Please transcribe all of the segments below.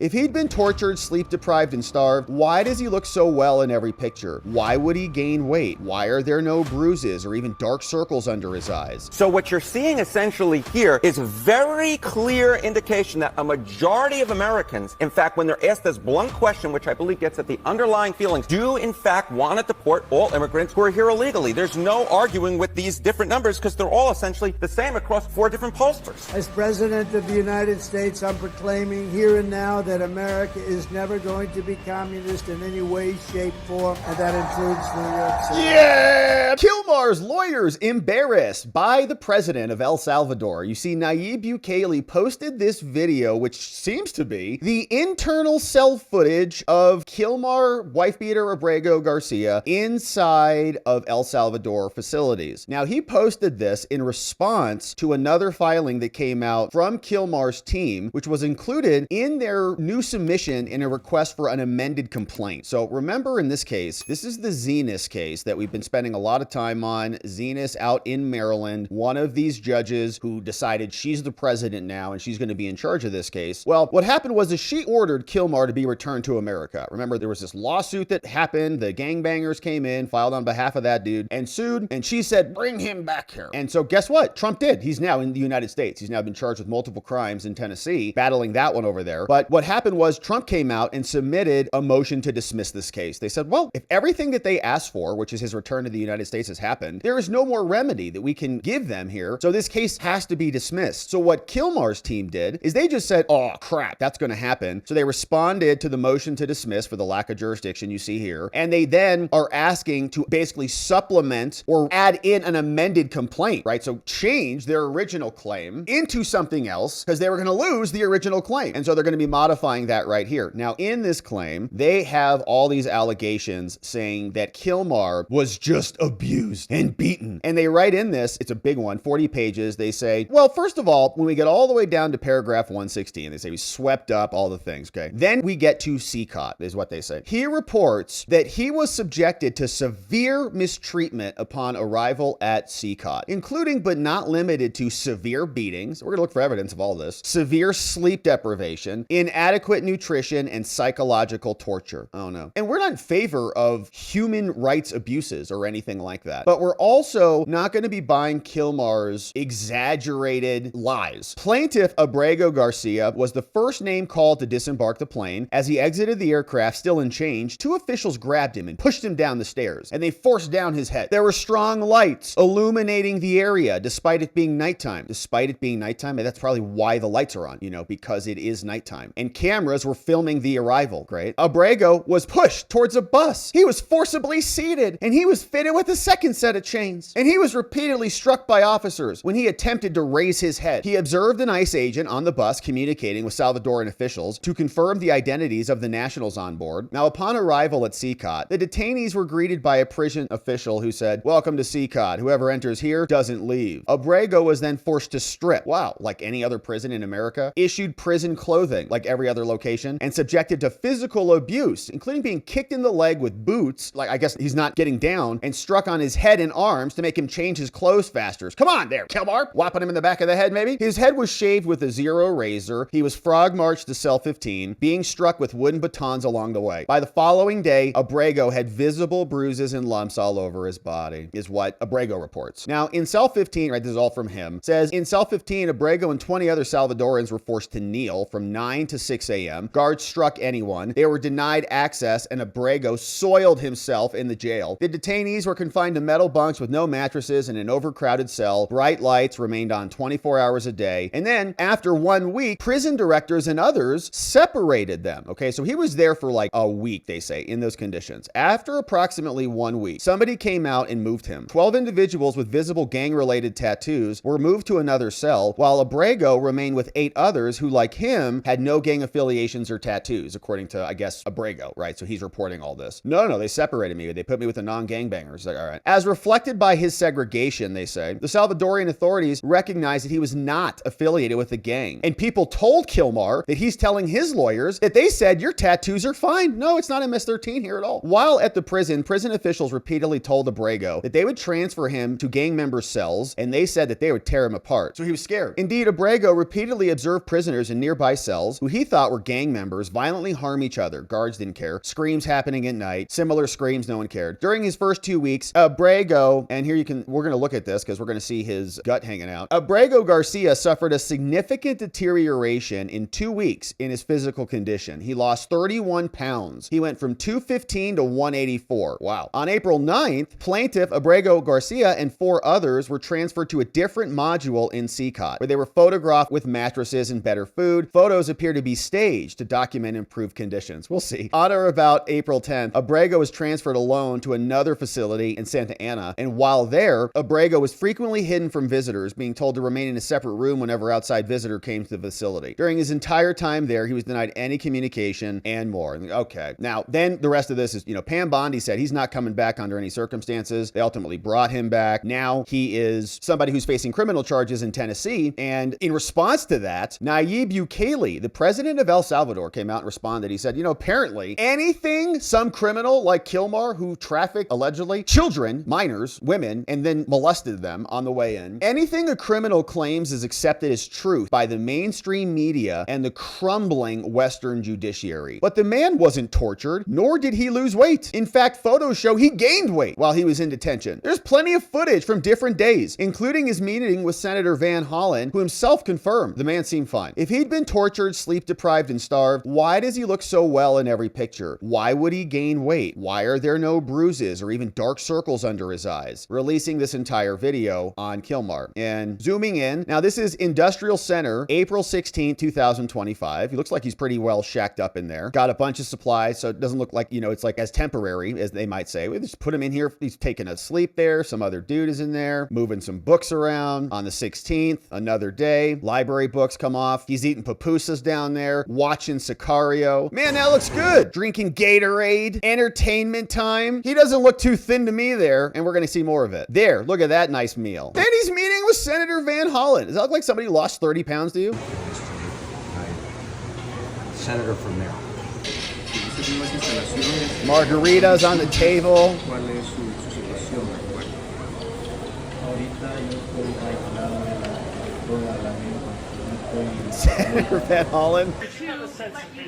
If he'd been tortured, sleep deprived, and starved, why does he look so well in every picture? Why would he gain weight? Why are there no bruises or even dark circles under his eyes? So what you're seeing essentially here is a very clear indication that a majority of Americans, in fact, when they're asked this blunt question, which I believe gets at the underlying feelings, do in fact want to deport all immigrants who are here illegally. There's no arguing with these different numbers because they're all essentially the same across 4 different pollsters. As President of the United States, I'm proclaiming here and now that America is never going to be communist in any way, shape, form, and that includes New York City. Yeah! Kilmar's lawyers embarrassed by the president of El Salvador. You see, Nayib Bukele posted this video, which seems to be the internal cell footage of Kilmar, wife-beater Abrego Garcia, inside of El Salvador facilities. Now, he posted this in response to another filing that came out from Kilmar's team, which was included in their new submission in a request for an amended complaint. So remember, in this case, this is the Zenas case that we've been spending a lot of time on. Zenas out in Maryland, one of these judges who decided she's the president now and she's going to be in charge of this case. Well, what happened was she ordered Kilmar to be returned to America. Remember, there was this lawsuit that happened. The gangbangers came in, filed on behalf of that dude and sued, and she said, bring him back here. And so guess what? Trump did. He's now in the United States. He's now been charged with multiple crimes in Tennessee, battling that one over there. But what happened was Trump came out and submitted a motion to dismiss this case. They said, well, if everything that they asked for, which is his return to the United States, has happened, there is no more remedy that we can give them here. So this case has to be dismissed. So what Kilmar's team did is they just said, oh crap, that's going to happen. So they responded to the motion to dismiss for the lack of jurisdiction you see here. And they then are asking to basically supplement or add in an amended complaint, right? So change their original claim into something else because they were going to lose the original claim. And so they're going to be modifying that right here. Now, in this claim, they have all these allegations saying that Kilmar was just abused and beaten. And they write in this, it's a big one, 40 pages. They say, well, first of all, when we get all the way down to paragraph 116, they say we swept up all the things, okay? Then we get to CCOT, is what they say. He reports that he was subjected to severe mistreatment upon arrival at CCOT, including but not limited to severe beatings. We're gonna look for evidence of all this. Severe sleep deprivation, inadequate nutrition, and psychological torture. Oh no. And we're not in favor of human rights abuses or anything like that. But we're also not going to be buying Kilmar's exaggerated lies. Plaintiff Abrego Garcia was the first name called to disembark the plane. As he exited the aircraft, still in chains, 2 officials grabbed him and pushed him down the stairs, and they forced down his head. There were strong lights illuminating the area despite it being nighttime. Despite it being nighttime, and that's probably why the lights are on, because it is nighttime. And cameras were filming the arrival, great. Abrego was pushed towards a bus. He was forcibly seated, and he was fitted with a second set of chains. And he was repeatedly struck by officers when he attempted to raise his head. He observed an ICE agent on the bus communicating with Salvadoran officials to confirm the identities of the nationals on board. Now, upon arrival at CCOT, the detainees were greeted by a prison official who said, welcome to CCOT. Whoever enters here doesn't leave. Abrego was then forced to strip. Wow, like any other prison in America. Issued prison clothing, like every other location, and subjected to physical abuse, including being kicked in the leg with boots, like I guess he's not getting down, and struck on his head and arms to make him change his clothes faster. Come on there, Kilmar. Whopping him in the back of the head, maybe? His head was shaved with a zero razor. He was frog marched to cell 15, being struck with wooden batons along the way. By the following day, Abrego had visible bruises and lumps all over his body, is what Abrego reports. Now, in cell 15, right, this is all from him, says, in cell 15, Abrego and 20 other Salvadorans were forced to kneel from 9 to 6 a.m. Guards struck anyone. They were denied access, and Abrego soiled himself in the jail. The detainees were confined to metal bunks with no mattresses in an overcrowded cell. Bright lights remained on 24 hours a day. And then, after 1 week, prison directors and others separated them. Okay, so he was there for like a week, they say, in those conditions. After approximately 1 week, somebody came out and moved him. 12 individuals with visible gang-related tattoos were moved to another cell, while Abrego remained with 8 others who, like him, had no gang affiliations or tattoos, according to, I guess, Abrego, right? So he's reporting all this. No, they separated me. They put me with the non-gangbangers. Like, all right. As reflected by his segregation, they say, the Salvadorian authorities recognized that he was not affiliated with the gang. And people told Kilmar that he's telling his lawyers that they said, your tattoos are fine. No, it's not MS-13 here at all. While at the prison officials repeatedly told Abrego that they would transfer him to gang members' cells, and they said that they would tear him apart. So he was scared. Indeed, Abrego repeatedly observed prisoners in nearby cells who he thought were gang members violently harm each other. Guards didn't care. Screams happening at night. Similar screams, no one cared. During his first 2 weeks, Abrego, and here we're going to look at this because we're going to see his gut hanging out. Abrego Garcia suffered a significant deterioration in 2 weeks in his physical condition. He lost 31 pounds. He went from 215 to 184. Wow. On April 9th, plaintiff Abrego Garcia and 4 others were transferred to a different module in CCOT, where they were photographed with mattresses and better food. Photos appear to be staged to document improved conditions. We'll see. On or about April 10th, Abrego was transferred alone to another facility in Santa Ana, and while there, Abrego was frequently hidden from visitors, being told to remain in a separate room whenever outside visitor came to the facility. During his entire time there, he was denied any communication and more. Okay. Now, then the rest of this is, Pam Bondi said he's not coming back under any circumstances. They ultimately brought him back. Now he is somebody who's facing criminal charges in Tennessee. And in response to that, Nayib Bukele, the president of El Salvador, came out and responded. He said, apparently anything some criminal like Kilmar, who trafficked allegedly children, minors, women, and then molested them on the way in, anything a criminal claims is accepted as truth by the mainstream media and the crumbling Western judiciary. But the man wasn't tortured, nor did he lose weight. In fact, photos show he gained weight while he was in detention. There's plenty of footage from different days, including his meeting with Senator Van Hollen, who himself confirmed the man seemed fine. If he'd been tortured, sleep deprived, and starved, why does he look so well in every picture? Why would he gain weight? Why are there no bruises or even dark circles under his eyes? Releasing this entire video on Kilmar. And zooming in, now this is Industrial Center, April 16, 2025. He looks like he's pretty well shacked up in there. Got a bunch of supplies, so it doesn't look like, it's like as temporary as they might say. We just put him in here. He's taking a sleep there. Some other dude is in there, moving some books around. On the 16th, another day, library books come off. He's eating pupusas down there, watching Sicario. Man, that looks good. Drinking Gatorade, entertainment time. He doesn't look too thin to me there, and we're going to see more of it. There, look at that nice meal. Then he's meeting with Senator Van Hollen. Does that look like somebody lost 30 pounds to you? Senator from there. Margaritas on the table. Senator Van Hollen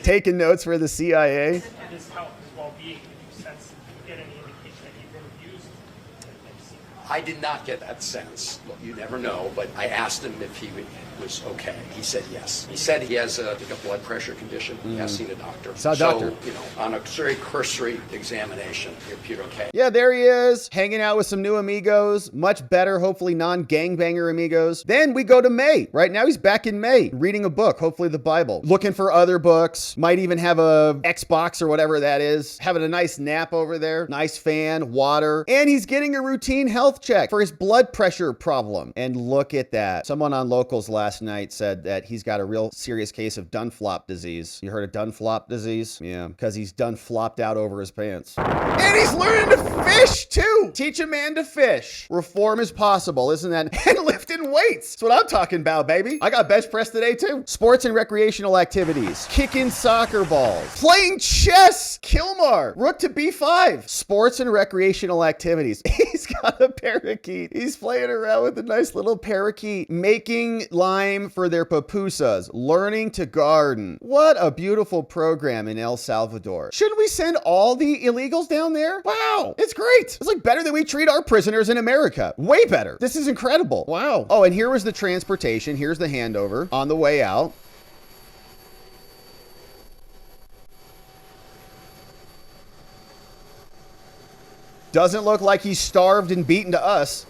taking notes for the CIA. His health, his well-being, you sense, get any indication that he'd been abused? I did not get that sense. Look, you never know, but I asked him if he was okay. He said yes. He said he has a blood pressure condition. He has seen a doctor. Saw a doctor. So, on a very cursory examination, he appeared okay. Yeah, there he is, hanging out with some new amigos. Much better, hopefully non-gangbanger amigos. Then we go to May. Right now he's back in May, reading a book, hopefully the Bible. Looking for other books. Might even have a Xbox or whatever that is. Having a nice nap over there. Nice fan, water. And he's getting a routine health check for his blood pressure problem. And look at that. Someone on Locals last night said that he's got a real serious case of Dunflop disease. You heard of Dunflop disease? Yeah, because he's done flopped out over his pants. And he's learning to fish too. Teach a man to fish. Reform is possible, isn't that? And lifting weights. That's what I'm talking about, baby. I got bench press today too. Sports and recreational activities. Kicking soccer balls. Playing chess. Kilmar. Rook to B5. Sports and recreational activities. He's got a parakeet. He's playing around with a nice little parakeet. Making lime for their pupusas. Learning to garden. What a beautiful program in El Salvador. Shouldn't we send all the illegals down there? Wow. It's great. It's like better than we treat our prisoners in America. Way better. This is incredible. Wow. Oh, and here was the transportation. Here's the handover on the way out. Doesn't look like he's starved and beaten to us.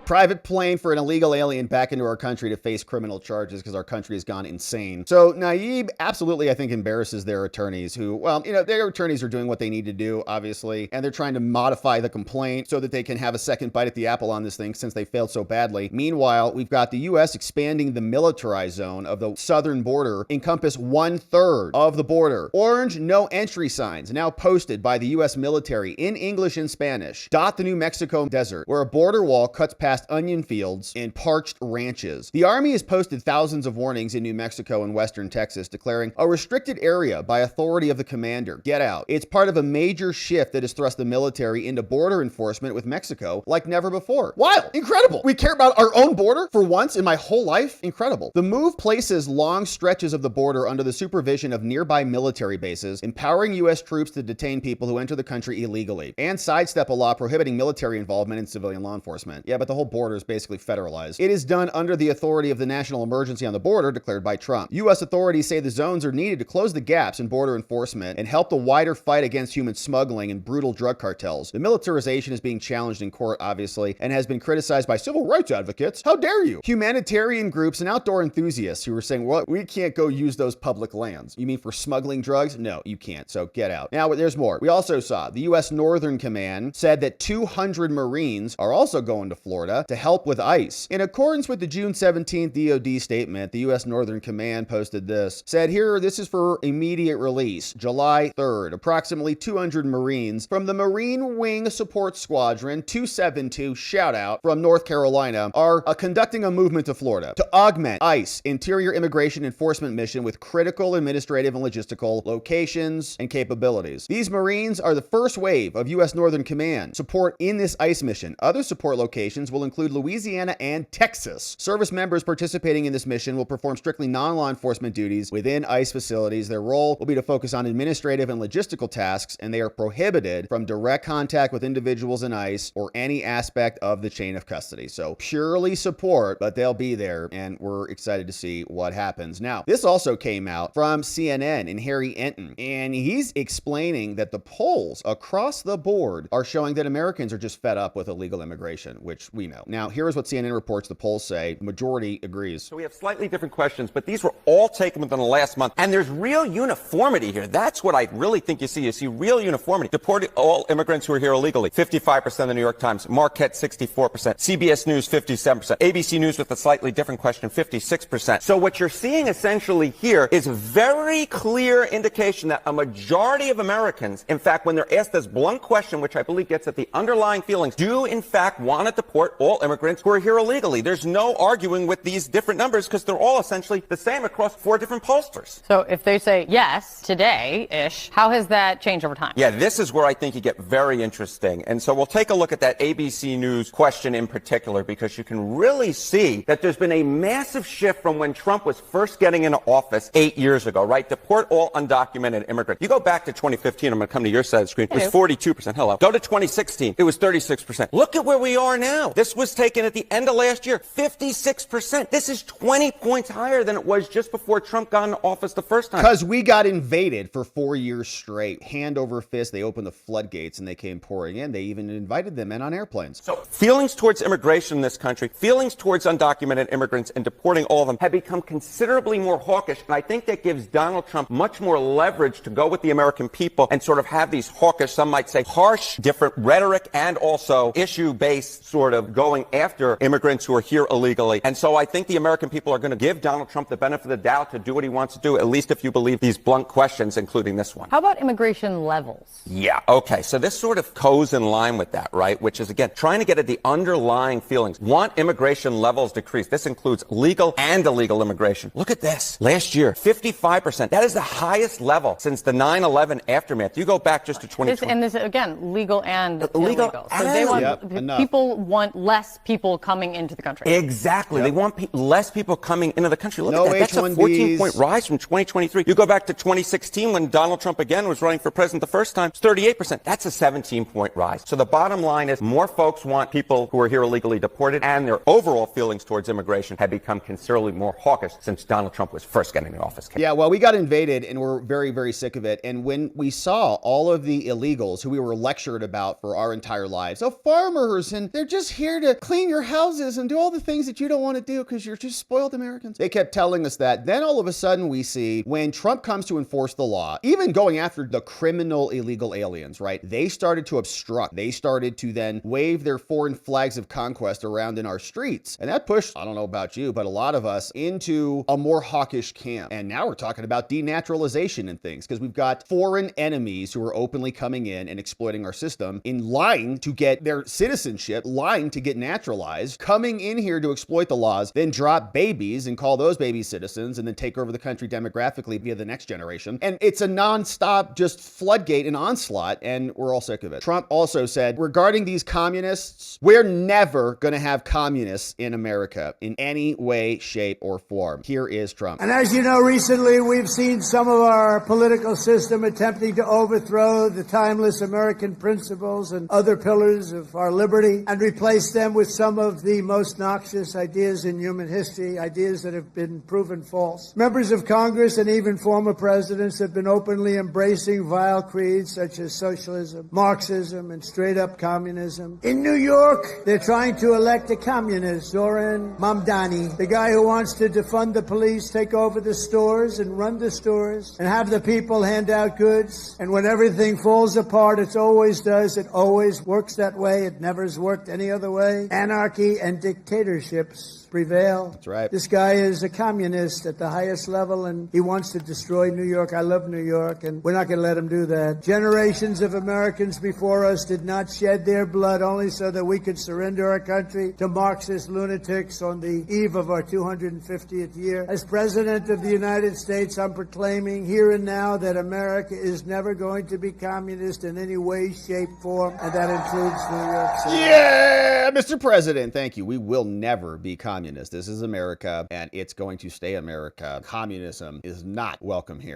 Private plane for an illegal alien back into our country to face criminal charges because our country has gone insane. So Nayib absolutely, I think, embarrasses their attorneys who, well, their attorneys are doing what they need to do, obviously, and they're trying to modify the complaint so that they can have a second bite at the apple on this thing since they failed so badly. Meanwhile, we've got the U.S. expanding the militarized zone of the southern border, encompass 1/3 of the border. Orange no entry signs now posted by the U.S. military in English and Spanish dot the New Mexico desert, where a border wall cuts past vast onion fields and parched ranches. The Army has posted thousands of warnings in New Mexico and western Texas, declaring a restricted area by authority of the commander. Get out. It's part of a major shift that has thrust the military into border enforcement with Mexico like never before. Wild. Incredible. We care about our own border for once in my whole life. Incredible. The move places long stretches of the border under the supervision of nearby military bases, empowering U.S. troops to detain people who enter the country illegally, and sidestep a law prohibiting military involvement in civilian law enforcement. Yeah, but the whole border is basically federalized. It is done under the authority of the national emergency on the border declared by Trump. U.S. authorities say the zones are needed to close the gaps in border enforcement and help the wider fight against human smuggling and brutal drug cartels. The militarization is being challenged in court, obviously, and has been criticized by civil rights advocates. How dare you? Humanitarian groups and outdoor enthusiasts who were saying, well, we can't go use those public lands. You mean for smuggling drugs? No, you can't. So get out. Now, there's more. We also saw the U.S. Northern Command said that 200 Marines are also going to Florida to help with ICE. In accordance with the June 17th DoD statement, the U.S. Northern Command posted this, said here, this is for immediate release. July 3rd, approximately 200 Marines from the Marine Wing Support Squadron 272, shout out, from North Carolina, are conducting a movement to Florida to augment ICE interior immigration enforcement mission with critical administrative and logistical locations and capabilities. These Marines are the first wave of U.S. Northern Command support in this ICE mission. Other support locations will include Louisiana and Texas. Service members participating in this mission will perform strictly non-law enforcement duties within ICE facilities. Their role will be to focus on administrative and logistical tasks, and they are prohibited from direct contact with individuals in ICE or any aspect of the chain of custody. So purely support, but they'll be there, and we're excited to see what happens. Now, this also came out from CNN and Harry Enton, and he's explaining that the polls across the board are showing that Americans are just fed up with illegal immigration, which we know. Now, here's what CNN reports the polls say. Majority agrees. So we have slightly different questions, but these were all taken within the last month, and there's real uniformity here. That's what I really think you see. You see real uniformity. Deporting all immigrants who are here illegally, 55% of the New York Times, Marquette 64%, CBS News 57%, ABC News with a slightly different question, 56%. So what you're seeing essentially here is a very clear indication that a majority of Americans, in fact, when they're asked this blunt question, which I believe gets at the underlying feelings, do in fact want to deport all immigrants who are here illegally. There's no arguing with these different numbers because they're all essentially the same across 4 different pollsters. So if they say yes today-ish, how has that changed over time? Yeah, this is where I think you get very interesting. And so we'll take a look at that ABC News question in particular, because you can really see that there's been a massive shift from when Trump was first getting into office 8 years ago, right? Deport all undocumented immigrants. You go back to 2015, I'm going to come to your side of the screen, it was 42%. Hello. Go to 2016, it was 36%. Look at where we are now. This was taken at the end of last year, 56%. This is 20 points higher than it was just before Trump got into office the first time. Because we got invaded for 4 years straight. Hand over fist, they opened the floodgates and they came pouring in. They even invited them in on airplanes. So feelings towards immigration in this country, feelings towards undocumented immigrants and deporting all of them have become considerably more hawkish. And I think that gives Donald Trump much more leverage to go with the American people and sort of have these hawkish, some might say harsh, different rhetoric and also issue-based sort of going after immigrants who are here illegally. And so I think the American people are going to give Donald Trump the benefit of the doubt to do what he wants to do, at least if you believe these blunt questions, including this one. How about immigration levels? Yeah, okay, so this sort of goes in line with that, right? Which is, again, trying to get at the underlying feelings. Want immigration levels decreased. This includes legal and illegal immigration. Look at this. Last year, 55%. That is the highest level since the 9/11 aftermath. You go back just to 2020. And this, again, legal and illegal. So they want, people want less people coming into the country. Exactly. They want less people coming into the country. Look at that. That's a 14-point rise from 2023. You go back to 2016 when Donald Trump again was running for president the first time. It's 38%. That's a 17-point rise. So the bottom line is more folks want people who are here illegally deported, and their overall feelings towards immigration have become considerably more hawkish since Donald Trump was first getting into office. Yeah, well, we got invaded and we're very, very sick of it. And when we saw all of the illegals who we were lectured about for our entire lives, oh, farmers, and they're just here to clean your houses and do all the things that you don't want to do because you're just spoiled Americans. They kept telling us that. Then all of a sudden we see when Trump comes to enforce the law, even going after the criminal illegal aliens, right? They started to obstruct. They started to then wave their foreign flags of conquest around in our streets. And that pushed, I don't know about you, but a lot of us into a more hawkish camp. And now we're talking about denaturalization and things because we've got foreign enemies who are openly coming in and exploiting our system in lying to get their citizenship, lying to get naturalized, coming in here to exploit the laws, then drop babies and call those babies citizens, and then take over the country demographically via the next generation. And it's a nonstop just floodgate and onslaught, and we're all sick of it. Trump also said, regarding these communists, we're never going to have communists in America in any way, shape, or form. Here is Trump. And as you know, recently we've seen some of our political system attempting to overthrow the timeless American principles and other pillars of our liberty and replace them with some of the most noxious ideas in human history, ideas that have been proven false. Members of Congress and even former presidents have been openly embracing vile creeds such as socialism, Marxism, and straight-up communism. In New York, they're trying to elect a communist, Zoran Mamdani, the guy who wants to defund the police, take over the stores and run the stores, and have the people hand out goods. And when everything falls apart, it always does. It always works that way. It never has worked any other way. Anarchy and dictatorships prevail. That's right. This guy is a communist at the highest level, and he wants to destroy New York. I love New York, and we're not going to let him do that. Generations of Americans before us did not shed their blood only so that we could surrender our country to Marxist lunatics on the eve of our 250th year. As President of the United States, I'm proclaiming here and now that America is never going to be communist in any way, shape, form, and that includes New York City. Yeah, Mr. President, thank you. We will never be communist. This is America, and it's going to stay America. Communism is not welcome here.